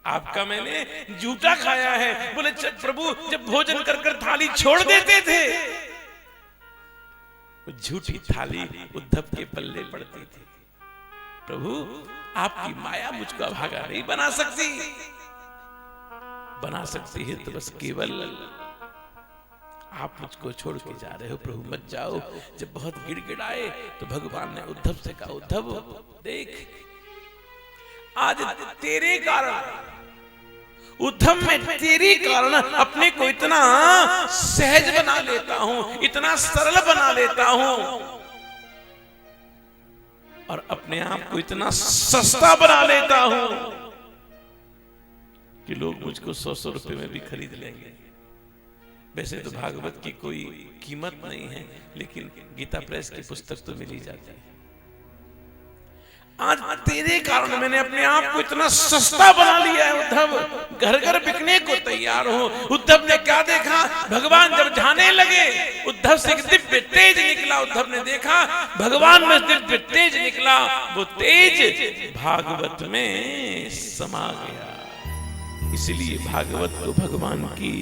आपका मैंने जूठा खाया है। बोले प्रभु जब भोजन कर कर थाली छोड़ देते थे, झूठी थाली उद्धव के पल्ले पड़ती थी। प्रभु आपकी माया मुझको अभागा नहीं बना सकती, बना सकती है तो बस केवल आप मुझको छोड़ के जा रहे हो। प्रभु मत जाओ। जब बहुत गिड़गिड़ाए तो भगवान ने उद्धव से कहा, उद्धव देख, आज तेरे कारण, उद्धव मैं तेरे कारण अपने को इतना सहज बना लेता हूं, इतना सरल बना लेता हूं, और अपने आप को इतना सस्ता बना लेता हूं कि लोग मुझको 100-100 रुपए में भी खरीद लेंगे। वैसे तो भागवत की कोई कीमत नहीं है, लेकिन गीता प्रेस की पुस्तक तो मिल ही जाती है। आज तेरे कारण मैंने अपने आप को इतना सस्ता बना लिया है उद्धव, घर घर बिकने को तैयार हो। उद्धव ने क्या देखा, भगवान जब जाने लगे उद्धव से एक दिव्य तेज निकला। उद्धव ने देखा भगवान में दिव्य तेज निकला, वो तेज भागवत में समा गया। इसलिए भागवत को भगवान की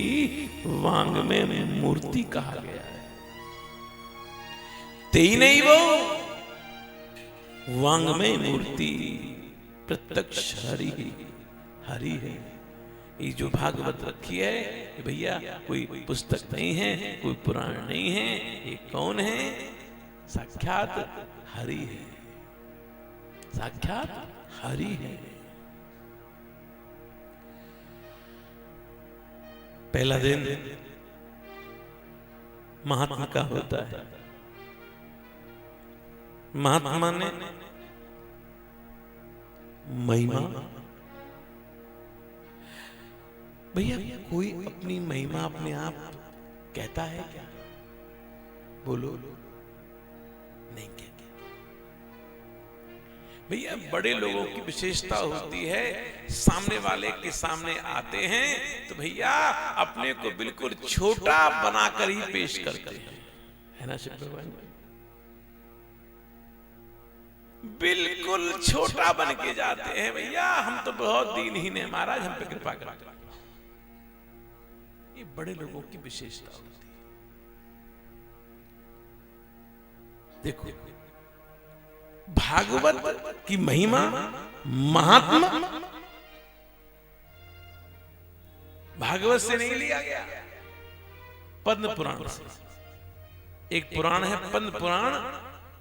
वांग में मूर्ति कहा गया है। तेई नहीं वो वांग में मूर्ति, प्रत्यक्ष हरि हरि है। ये जो भागवत रखी है भैया कोई पुस्तक नहीं है, कोई पुराण नहीं है, ये कौन है? साक्षात हरि है, साक्षात हरि है। पहला दिन महात्मा का होता है। महात्मा ने महिमा, भैया कोई अपनी महिमा अपने आप कहता है क्या? बोलो, नहीं कहते। भैया बड़े लोगों की विशेषता होती है, सामने वाले के सामने आते हैं तो भैया अपने को बिल्कुल छोटा बनाकर ही पेश करते हैं, है ना शिव भगवान? बिल्कुल छोटा बन के जाते हैं। भैया हम तो बहुत दीनहीन है महाराज, हम पे कृपा करें। ये बड़े लोगों की विशेषता होती है। देखो भागवत की महिमा महात्मा भागवत से नहीं लिया गया, पद्म पुराण से। एक पुराण है पद्म पुराण,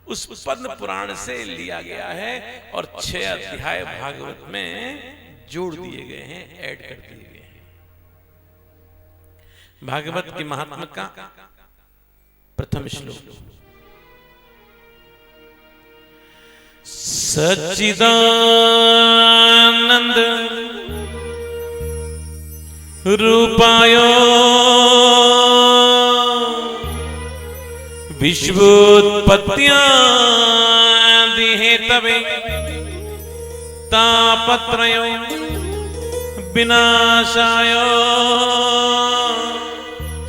उस पद्म पुराण से लिया गया है और 6 अध्याय भागवत में जोड़ दिए गए हैं, ऐड कर दिए गए हैं। भागवत की महात्मा का प्रथम श्लोक, सच्चिदानंद रूपाय विश्वोत्पत्त्यादि हेतवे तापत्रय विनाशाय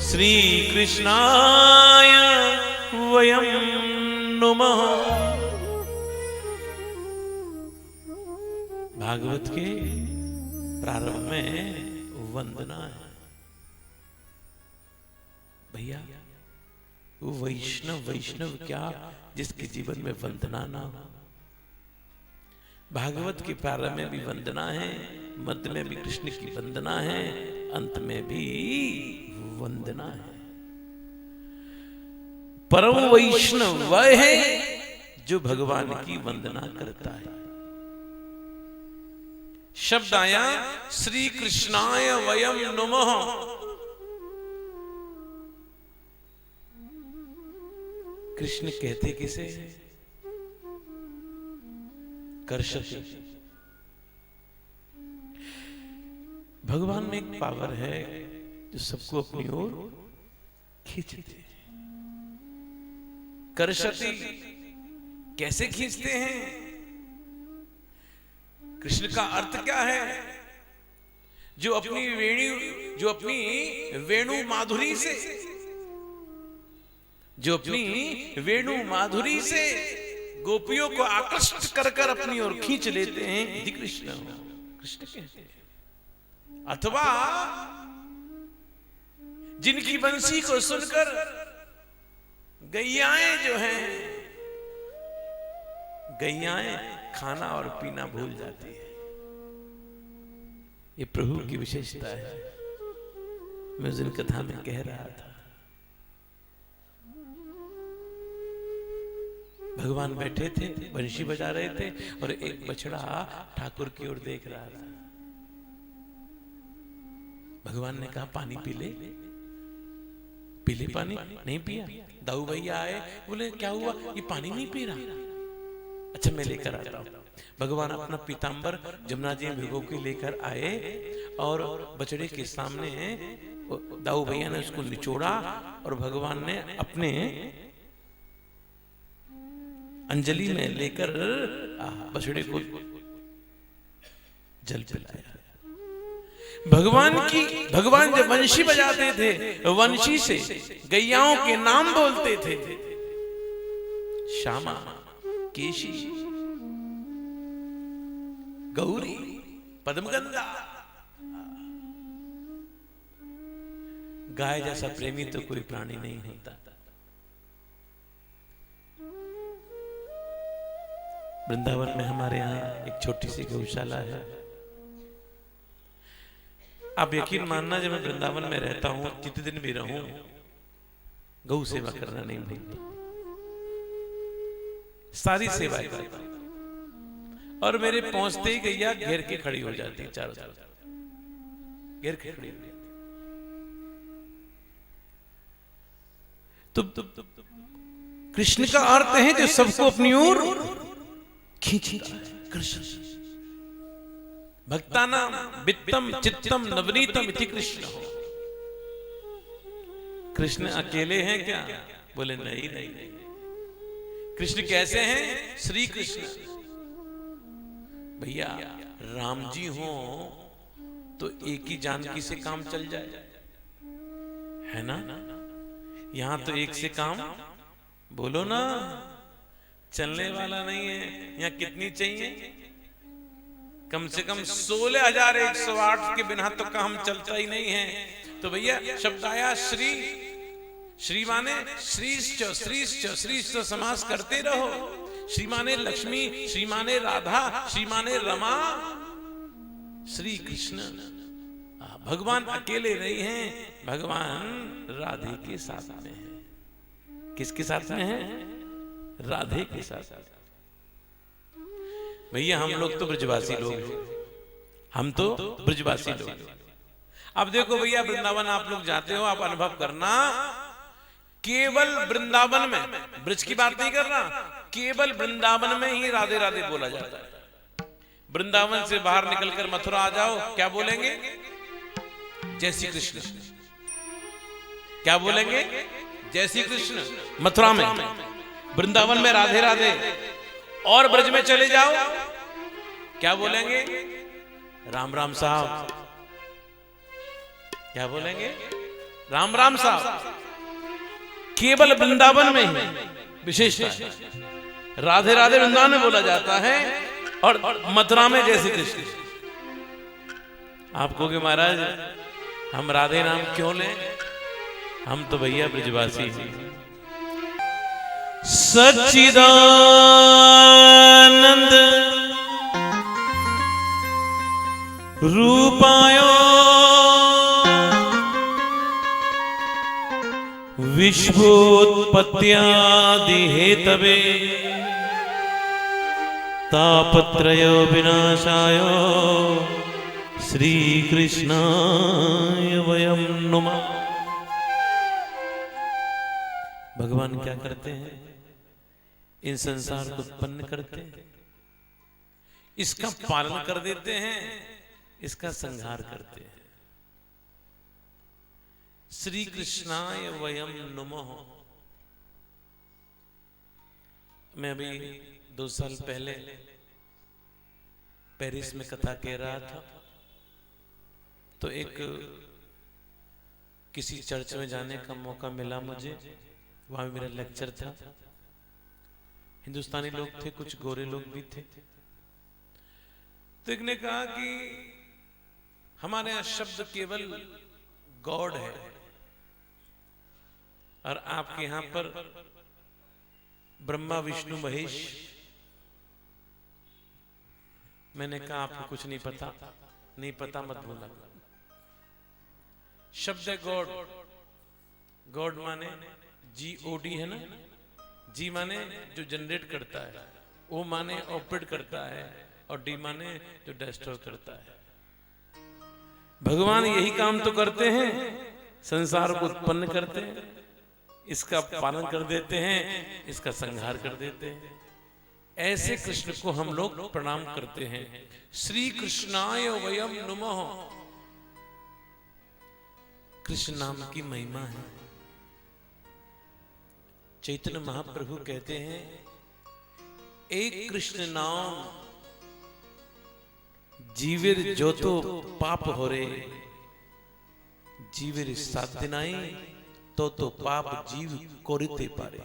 श्री कृष्णाय वयं नुमः। भागवत के प्रारंभ में वंदना है भैया। वो वैष्णव क्या जिसके जीवन में वंदना ना हो। भागवत के प्रारंभ में भी वंदना है, मध्य में भी कृष्ण की वंदना है, अंत में भी वंदना है। परम वैष्णव वह है जो भगवान की वंदना करता है। शब्द आया श्री कृष्णाय वयं नुमः। कृष्ण कहते किसे? कर्षति। भगवान में एक पावर है जो सबको अपनी ओर खींचते हैं। कर्षति कैसे खींचते हैं? कृष्ण का अर्थ क्या है? जो अपनी वेणु माधुरी से, जो अपनी वेणु माधुरी से गोपियों को आकृष्ट कर कर अपनी ओर खींच लेते हैं, यदि कृष्ण हो। कृष्ण कहते हैं अथवा जिनकी बंसी को सुनकर गैयाएं जो हैं, गैयाएं खाना और पीना भूल जाती है। ये प्रभु की विशेषता है। मैं उस दिन कथा में कह रहा था, भगवान बैठे थे, बंशी बजा रहे थे और एक बछड़ा ठाकुर की ओर देख रहा था। भगवान ने कहा पानी पी ले, पी ले पानी। नहीं पिया। दाऊ भैया आए, बोले क्या हुआ, ये पानी नहीं पी रहा। अच्छा मैं लेकर आता हूं। भगवान अपना पीतांबर जमुना जी में भिगो के लेकर आए और बछड़े के सामने दाऊ भैया ने उसको निचोड़ा और भगवान ने अपने अंजलि में लेकर बछड़े को जल पिलाया। भगवान जब वंशी बजाते थे, वंशी से गैयाओं के नाम बोलते थे, श्यामा, केशी, गौरी, पद्मगंगा। गाय जैसा प्रेमी तो कोई प्राणी नहीं होता। वृंदावन में हमारे यहाँ एक छोटी सी गौशाला है। आप यकीन मानना, जब मैं वृंदावन में रहता हूं, जितने दिन भी रहूं, गौ सेवा करना नहीं भूलता। सारी सेवा करता और मेरे पहुंचते ही गैया घेर के खड़ी हो जाती है, चारों तरफ घेर के खड़ी हो जाती। तो कृष्ण का अर्थ है जो सबको अपनी ओर खींचता है। कृष्ण भक्तानां वित्तम चित्तम नवनीतम इति कृष्ण। कृष्ण अकेले हैं क्या? बोले नहीं नहीं नहीं। कृष्ण कैसे हैं? श्री कृष्ण। भैया राम जी हो तो एक ही जानकी से काम चल जाए, है ना? यहां तो एक से काम, बोलो ना, चलने वाला नहीं है। यहां कितनी चाहिए? कम से कम 16,108 के बिना तो काम चलता ही नहीं है। तो भैया शब्द आया श्री, श्री माने श्रीश्च, श्रीश्च, श्रीश्च समास करते रहो। श्री माने लक्ष्मी, श्री माने राधा, श्री माने रमा, श्री कृष्ण। भगवान अकेले नहीं हैं, भगवान राधे के साथ में है। किसके साथ में है? राधे के साथ। भैया हम लोग तो ब्रजवासी लोग हैं, हम तो ब्रजवासी लोग हैं। अब देखो भैया, वृंदावन आप लोग जाते हो, आप अनुभव करना, केवल वृंदावन में, ब्रज की बात नहीं कर रहा, केवल वृंदावन में ही राधे राधे बोला जाता है। वृंदावन से बाहर निकलकर मथुरा आ जाओ, क्या बोलेंगे? जय श्री कृष्ण। क्या बोलेंगे? जय श्री कृष्ण। मथुरा में, वृंदावन में राधे राधे। और ब्रज में चले जाओ, क्या बोलेंगे? राम राम साहब। क्या बोलेंगे? राम राम साहब। केवल वृंदावन में ही विशेषता, राधे राधे वृंदावन में बोला जाता है और मथुरा में जय श्री कृष्ण। आप कहोगे महाराज हम राधे नाम क्यों लें? हम तो भैया ब्रजवासी हैं। सच्चिदानंद रूपायो विश्वोत्पत्त्यादि हेतवे तापत्रय विनाशाय श्री कृष्णाय वयं नुमः। भगवान क्या करते हैं? इन संसार को उत्पन्न करते हैं, इसका पालन कर देते हैं, इसका संहार करते हैं। श्री कृष्णाय वयं नुमः। मैं अभी 2 साल पहले पेरिस में कथा कह रहा था, तो एक किसी चर्च में जाने का मौका मिला मुझे। वहां मेरा लेक्चर था। हिंदुस्तानी लोग थे, कुछ गोरे लोग भी थे। तो एक ने कहा कि हमारे यहाँ शब्द केवल गॉड है, और आपके यहां पर ब्रह्मा विष्णु महेश। मैंने कहा आपको कुछ नहीं पता, नहीं पता मत बोला। शब्द है गॉड। गॉड माने GOD है ना, जी माने जो जनरेट करता है, O माने ऑपरेट करता है, और D माने जो डिस्ट्रॉय करता है। भगवान यही काम तो करते हैं, संसार को उत्पन्न करते हैं, इसका पालन कर देते हैं, इसका संहार कर देते हैं। ऐसे कृष्ण को हम लोग प्रणाम करते हैं। श्री कृष्णाय वयम नमः। कृष्ण नाम की महिमा है। चैतन्य महाप्रभु कहते हैं, एक कृष्ण नाम जीविर जो तो पाप हो रे, जीविर साथ दिनाई तो पाप जीव कोरिते पारे।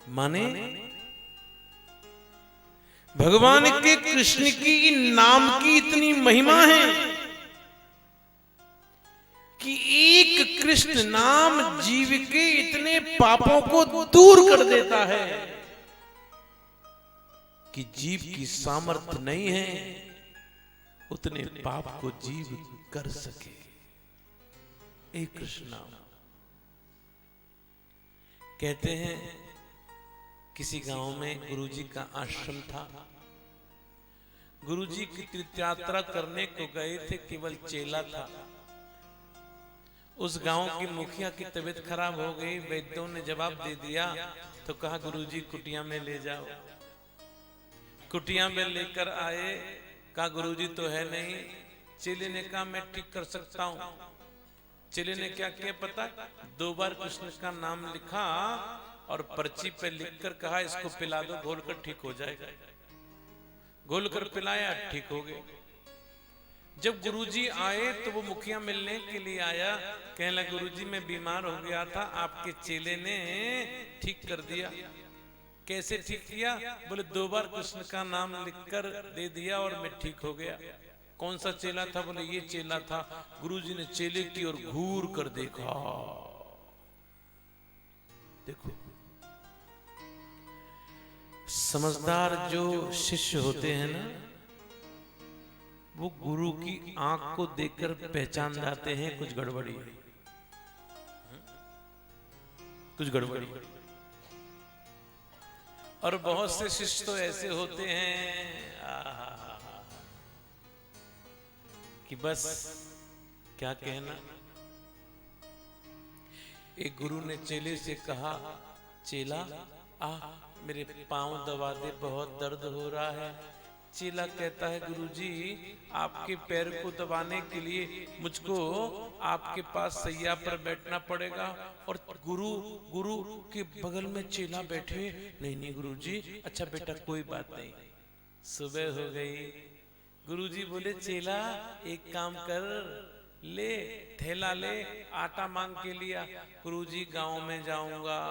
माने भगवान के कृष्ण की नाम की इतनी महिमा है कि एक कृष्ण नाम जीव के इतने पापों को दूर कर देता है कि जीव की सामर्थ्य नहीं है उतने पाप को जीव कर सके। एक कृष्ण नाम। कहते हैं किसी गांव में गुरुजी का आश्रम था। गुरुजी की तीर्थ यात्रा करने को गए थे, केवल चेला था। उस गांव की मुखिया की तबीयत खराब हो गई। वैद्यों ने जवाब दे दिया तो कहा गुरुजी कुटिया में ले जाओ। कुटिया में लेकर आए, कहा गुरुजी तो है नहीं। चेले ने कहा मैं ठीक कर सकता हूं। चेले ने क्या किया पता, 2 बार कृष्ण का नाम लिखा और पर्ची पे लिखकर कहा इसको पिला दो, घोलकर ठीक हो जाएगा। घोलकर पिलाया, ठीक हो गए। जब गुरुजी आए तो वो मुखिया मिलने के लिए आया, कहने लगा गुरुजी मैं बीमार हो गया था, आपके चेले ने ठीक कर दिया। कैसे ठीक किया? बोले 2 बार कृष्ण का नाम लिखकर दे दिया और मैं ठीक हो गया। कौन सा चेला था? बोले ये चेला था। गुरुजी ने चेले की ओर घूर कर देखा। देखो समझदार जो शिष्य होते हैं ना, वो गुरु की आंख को देखकर पहचान जाते हैं कुछ गड़बड़ी, कुछ गड़बड़ी। और बहुत से शिष्य तो ऐसे होते हैं कि बस क्या कहना। एक गुरु ने चेले से कहा, चेला मेरे पांव दबा दे, बहुत दर्द हो रहा है। चेला कहता है गुरुजी आपके पैर को दबाने के लिए मुझको आपके पास सैया पर बैठना पड़ेगा। और गुरु के बगल में चेला बैठे। नहीं नहीं गुरुजी, अच्छा बेटा कोई बात नहीं। सुबह हो गई। गुरुजी बोले चेला एक काम कर, ले थैला ले, आटा मांग के लिया। गुरुजी गांव में जाऊंगा।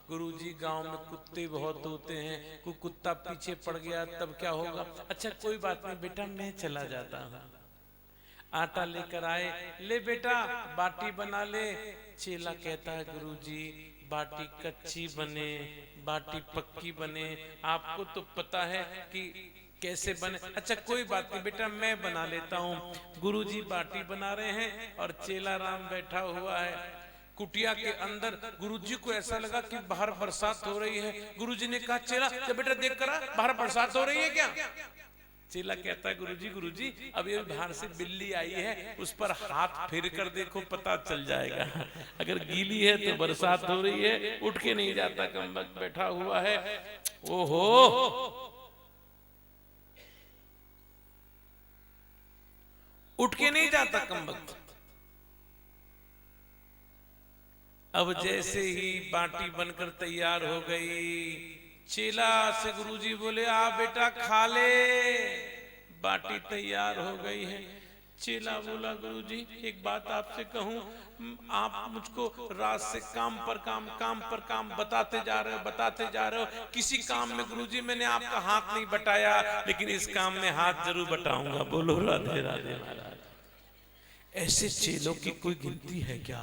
गुरुजी गांव में कुत्ते बहुत होते हैं, कोई कुत्ता पीछे पड़ गया तब क्या होगा? अच्छा कोई बात नहीं बेटा, मैं चला जाता हूँ। आटा लेकर आए, ले बेटा बाटी बना ले। चेला कहता है गुरुजी बाटी कच्ची बने, बाटी पक्की बने, आपको तो पता है कि कैसे बने। अच्छा कोई बात नहीं बेटा, मैं बना लेता हूँ। गुरुजी बाटी बना रहे हैं और चेला राम बैठा हुआ है कुटिया के अंदर। गुरुजी को ऐसा लगा कि बाहर बरसात हो रही है। गुरुजी ने कहा चेला जब बेटा देख कर बाहर बरसात हो रही है क्या? चेला कहता है गुरुजी अभी बाहर से बिल्ली आई है, उस पर हाथ फेर कर देखो पता चल जाएगा। अगर गीली है तो बरसात हो रही है। उठ के नहीं जाता, कमबख्त बैठा हुआ है। ओहो उठ के नहीं जाता कमबख्त। अब जैसे ही बाटी बनकर तैयार हो गई, चेला से गुरुजी बोले आ बेटा खा ले, बाटी तैयार हो गई है। चेला बोला गुरुजी एक बात आपसे कहूं, आप मुझको रात से काम पर काम बताते जा रहे हो। किसी काम में गुरुजी मैंने आपका हाथ नहीं बटाया, लेकिन इस काम में हाथ जरूर बटाऊंगा। बोलो राधे राधे महाराज। ऐसे चेलों की कोई गिनती है क्या?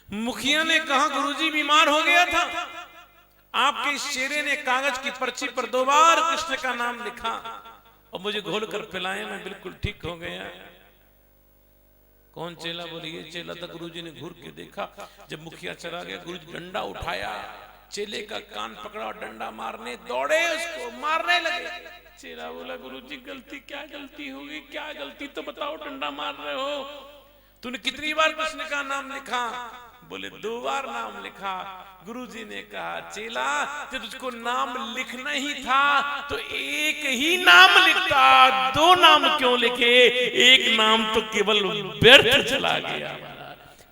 मुखिया ने कहा गुरुजी बीमार हो गया था, आपके इस चेले ने कागज की पर्ची पर 2 बार कृष्ण का नाम लिखा और मुझे घोल कर पिलाए, मैं बिल्कुल ठीक हो गया। कौन चेला? बोले ये चेला था। गुरुजी ने घूर के देखा, जब मुखिया चला गया गुरुजी डंडा उठाया, चेले का कान पकड़ा और डंडा मारने दौड़े, उसको मारने लगे। चेला बोला गुरुजी गलती, क्या गलती होगी, क्या गलती तो बताओ, डंडा मार रहे हो, तूने कितनी बार कृष्ण का नाम लिखा? बोले 2 बार नाम लिखा। गुरुजी ने कहा चेला जब तुझको नाम लिखना ही था तो एक ही नाम लिखता, 2 नाम क्यों लिखे? एक नाम तो केवल व्यर्थ चला गया।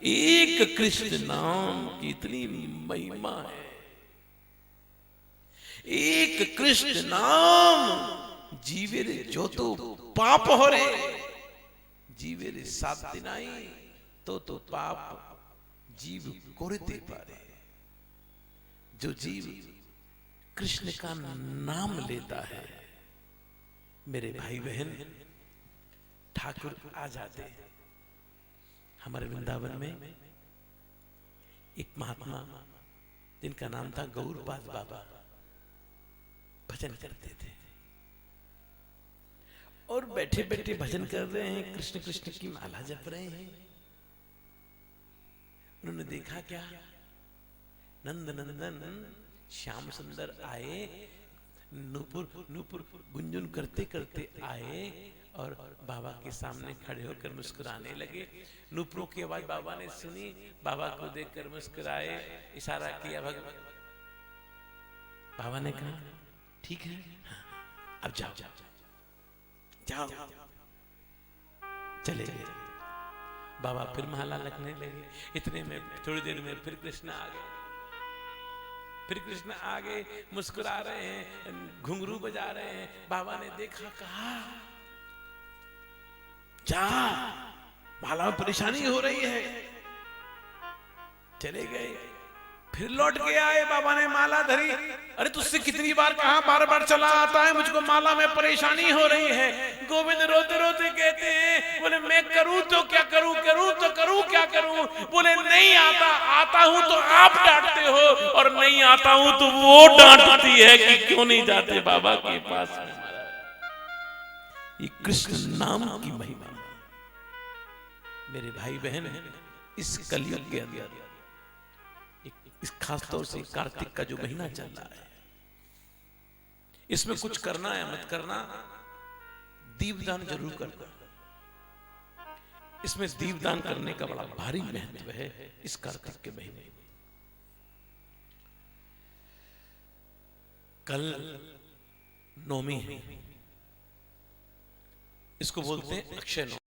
एक कृष्ण नाम की इतनी महिमा है, एक कृष्ण नाम जीवे रे जो तो पाप हो रे, जीवे रे 7 दिन आई तो पाप जीव करते पारे। जो जीव कृष्ण का नाम लेता है, मेरे भाई बहन, ठाकुर आ जाते हैं। हमारे वृंदावन में एक महात्मा जिनका नाम था गौरपाद बाबा भजन करते थे और बैठे बैठे भजन कर रहे हैं, कृष्ण कृष्ण की माला जप रहे हैं। उन्होंने देखा क्या, नंद नंदन श्याम सुंदर आए, नूपुर नूपुर गुंजन करते करते आए और बाबा के सामने खड़े होकर मुस्कुराने लगे। नूपुरों की आवाज बाबा ने सुनी, बाबा को देखकर मुस्कुराए, इशारा किया भगवान। बाबा ने कहा ठीक है, हाँ, अब जाओ जाओ जाओ। चले गए। बाबा फिर माला लगने लगे। इतने में थोड़ी देर में फिर कृष्ण आ गए, फिर कृष्ण आगे मुस्कुरा रहे हैं, घुंघरू बजा रहे हैं। बाबा ने देखा, कहा जा, माला में परेशानी हो रही है। चले गए, फिर लौट के आए, बाबा ने माला धरी। अरे तुझसे कितनी बार कहा, बार बार चला आता है, मुझको माला में परेशानी हो रही है। गोविंद रोते रोते कहते हैं, बोले मैं करूं तो क्या करूं, करूं तो करूं क्या करूं? बोले नहीं आता, आता हूं तो आप डांटते हो, और नहीं आता हूं तो वो डांटती है कि क्यों नहीं जाते बाबा के पास। ये कृष्ण नाम की महिमा मेरे भाई बहन, इस कलयुग के अंदर, इस खास तौर से कार्तिक का जो महीना चल रहा है, इसमें कुछ करना है मत करना, दीपदान जरूर करना। इसमें दीपदान करने का बड़ा भारी महत्व है इस कार्तिक के महीने में। कल नौमी है, इसको बोलते हैं अक्षय नौमी।